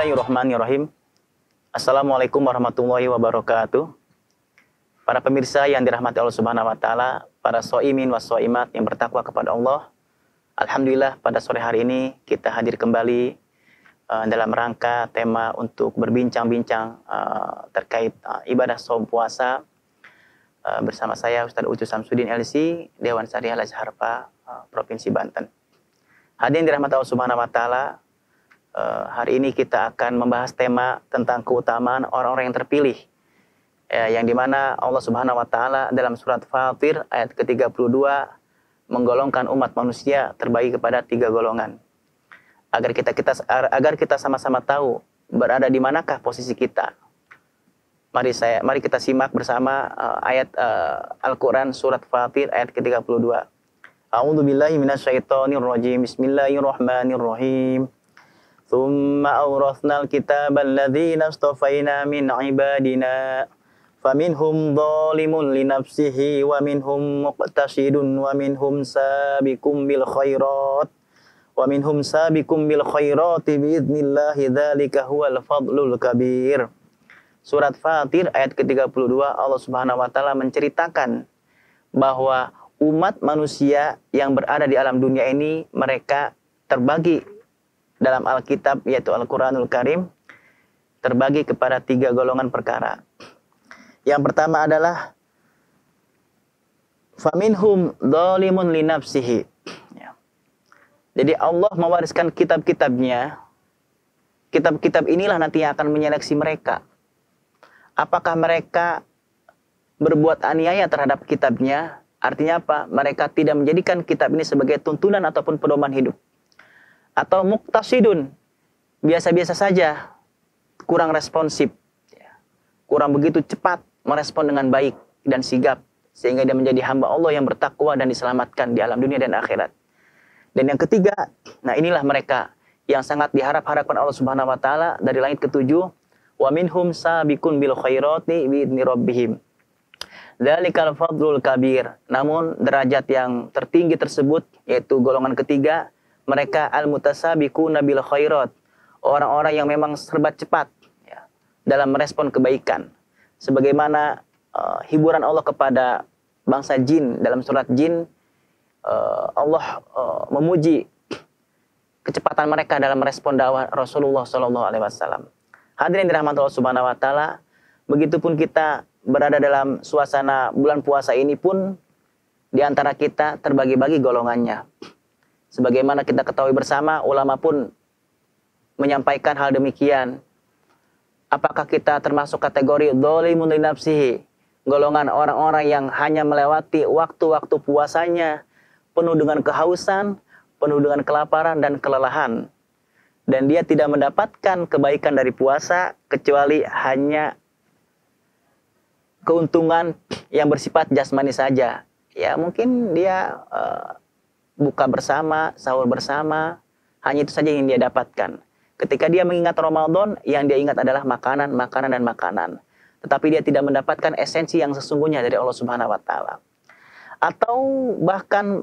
Bismillahirrahmanirrahim. Assalamualaikum warahmatullahi wabarakatuh. Para pemirsa yang dirahmati Allah Subhanahu wa taala, para shaimin wa shaimat yang bertakwa kepada Allah. Alhamdulillah pada sore hari ini kita hadir kembali dalam rangka tema untuk berbincang-bincang terkait ibadah shaum puasa bersama saya Ustaz Ucu Samsudin LC, Dewan Syariah Al-Azhar Provinsi Banten. Hadirin dirahmati Allah Subhanahu wa taala, hari ini kita akan membahas tema tentang keutamaan orang-orang yang terpilih, yang dimana Allah Subhanahu wa taala dalam surat Fatir ayat ke-32 menggolongkan umat manusia terbagi kepada 3 golongan. Agar kita sama-sama tahu berada di manakah posisi kita. Mari kita simak bersama ayat Al-Qur'an surat Fatir ayat ke-32. A'udzubillahi minasyaitonirrajim. Bismillahirrahmanirrahim. Tsumma awrathnal kitaba alladzina istafaina min ibadina faminhum dzalimun li nafsihi wa minhum muqtasidun wa minhum sabiqum bil khairati biidznillah dzalika huwal fadlul kabir. Surat Fatir ayat ke-32, Allah Subhanahu wa taala menceritakan bahwa umat manusia yang berada di alam dunia ini mereka terbagi dalam Alkitab, yaitu Al-Quranul Karim, terbagi kepada 3 golongan perkara. Yang pertama adalah faminhum dzalimun li nafsihi. Jadi Allah mewariskan kitab-kitabnya. Kitab-kitab inilah nanti yang akan menyeleksi mereka. Apakah mereka berbuat aniaya terhadap kitabnya? Artinya apa? Mereka tidak menjadikan kitab ini sebagai tuntunan ataupun pedoman hidup. Atau muqtasidun, biasa-biasa saja, kurang responsif, kurang begitu cepat merespon dengan baik dan sigap, sehingga dia menjadi hamba Allah yang bertakwa dan diselamatkan di alam dunia dan akhirat. Dan yang ketiga, nah inilah mereka yang sangat diharap-harapkan Allah Subhanahu wa taala dari langit ke-7, wa minhum sabiqun bil khairati biidzni rabbihim. Dzalikal fadlul kabir. Namun derajat yang tertinggi tersebut, yaitu golongan ketiga, mereka al-mutasabiquna bil khairat, orang-orang yang memang serba cepat dalam merespon kebaikan. Sebagaimana hiburan Allah kepada bangsa jin dalam surat Jin, Allah memuji kecepatan mereka dalam merespon dakwah Rasulullah SAW. Hadirin dirahmati Allah Subhanahu wa taala, begitupun kita berada dalam suasana bulan puasa ini pun di antara kita terbagi-bagi golongannya. Sebagaimana kita ketahui bersama, ulama pun menyampaikan hal demikian. Apakah kita termasuk kategori dzalimun li nafsihi, golongan orang-orang yang hanya melewati waktu-waktu puasanya penuh dengan kehausan, penuh dengan kelaparan dan kelelahan, dan dia tidak mendapatkan kebaikan dari puasa kecuali hanya keuntungan yang bersifat jasmani saja. Ya mungkin dia buka bersama, sahur bersama, hanya itu saja yang dia dapatkan. Ketika dia mengingat Ramadan, yang dia ingat adalah makanan, makanan, dan makanan. Tetapi dia tidak mendapatkan esensi yang sesungguhnya dari Allah Subhanahu wa taala. Atau bahkan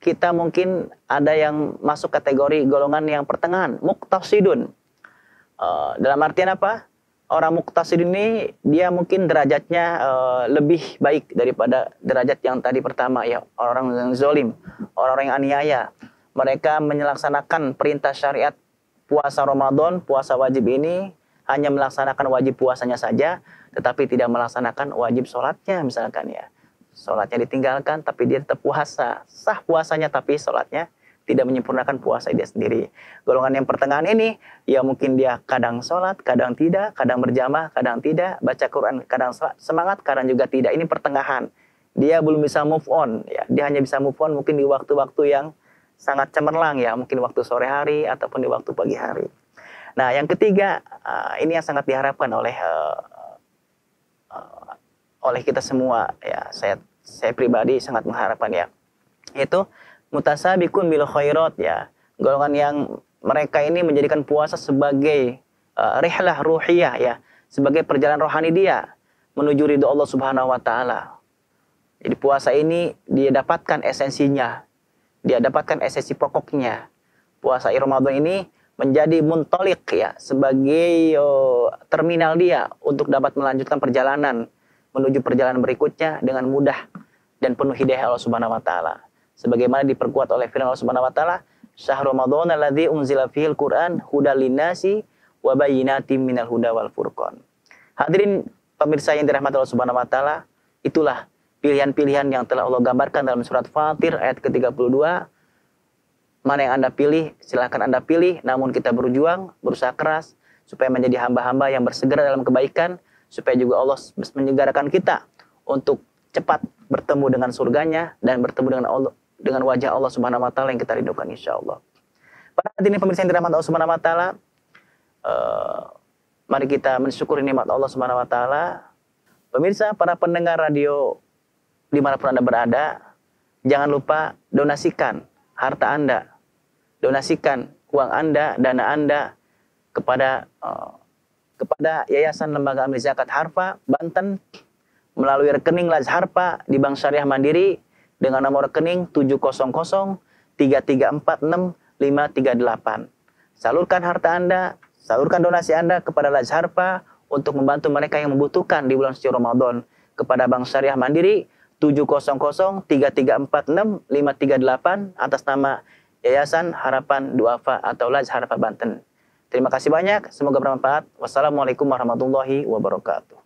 kita mungkin ada yang masuk kategori golongan yang pertengahan, muqtasidun. Dalam artian apa? Orang muqtasid ini dia mungkin derajatnya lebih baik daripada derajat yang tadi pertama, ya, orang yang zalim, orang yang aniaya. Mereka melaksanakan perintah syariat puasa Ramadan, puasa wajib ini, hanya melaksanakan wajib puasanya saja, tetapi tidak melaksanakan wajib sholatnya misalkan, ya. Sholatnya ditinggalkan tapi dia tetap puasa, sah puasanya tapi sholatnya tidak menyempurnakan puasa dia sendiri. Golongan yang pertengahan ini, ya mungkin dia kadang sholat, kadang tidak, kadang berjamaah, kadang tidak, baca Quran, kadang semangat, kadang juga tidak. Ini pertengahan. Dia belum bisa move on, ya. Dia hanya bisa move on mungkin di waktu-waktu yang sangat cemerlang, ya, mungkin waktu sore hari ataupun di waktu pagi hari. Nah, yang ketiga, ini yang sangat diharapkan oleh kita semua, ya. Saya pribadi sangat mengharapkan, ya, yaitu mutasabiqun bil khairat, ya. Golongan yang mereka ini menjadikan puasa sebagai rihlah ruhiyah, ya, sebagai perjalanan rohani dia menuju ridho Allah Subhanahu wa taala. Jadi puasa ini dia dapatkan esensinya, dia dapatkan esensi pokoknya. Puasa Ramadan ini menjadi muntolik ya, sebagai terminal dia untuk dapat melanjutkan perjalanan menuju perjalanan berikutnya dengan mudah dan penuh hidayah Allah Subhanahu wa taala. Sebagaimana diperkuat oleh firman Allah Subhanahu wa taala, "Syahrul Ramadan alladzi unzila fihil Qur'an hudal linnasi wa bayyinatin minal huda wal furqan." Hadirin pemirsa yang dirahmati Allah Subhanahu wa taala, itulah pilihan-pilihan yang telah Allah gambarkan dalam surat Fatir ayat ke-32. Mana yang Anda pilih, silahkan Anda pilih. Namun kita berjuang, berusaha keras supaya menjadi hamba-hamba yang bersegera dalam kebaikan, supaya juga Allah menyegarkan kita untuk cepat bertemu dengan surganya dan bertemu dengan Allah, dengan wajah Allah Subhanahu wa taala yang kita rindukan insyaallah. Para hadirin pemirsa yang dirahmati Allah Subhanahu wa taala, mari kita mensyukuri nikmat Allah Subhanahu wa taala. Pemirsa, para pendengar radio dimanapun Anda berada, jangan lupa donasikan harta Anda, donasikan uang Anda, dana Anda kepada Yayasan Lembaga Amil Zakat Harfa Banten melalui rekening Laj Harpa di Bank Syariah Mandiri dengan nomor rekening 70033465538. Salurkan harta Anda, salurkan donasi Anda kepada Laj Harpa untuk membantu mereka yang membutuhkan di bulan suci Ramadan. Kepada Bank Syariah Mandiri 70033465538 atas nama Yayasan Harapan Duafa atau Laj Harpa Banten. Terima kasih banyak, semoga bermanfaat. Wassalamualaikum warahmatullahi wabarakatuh.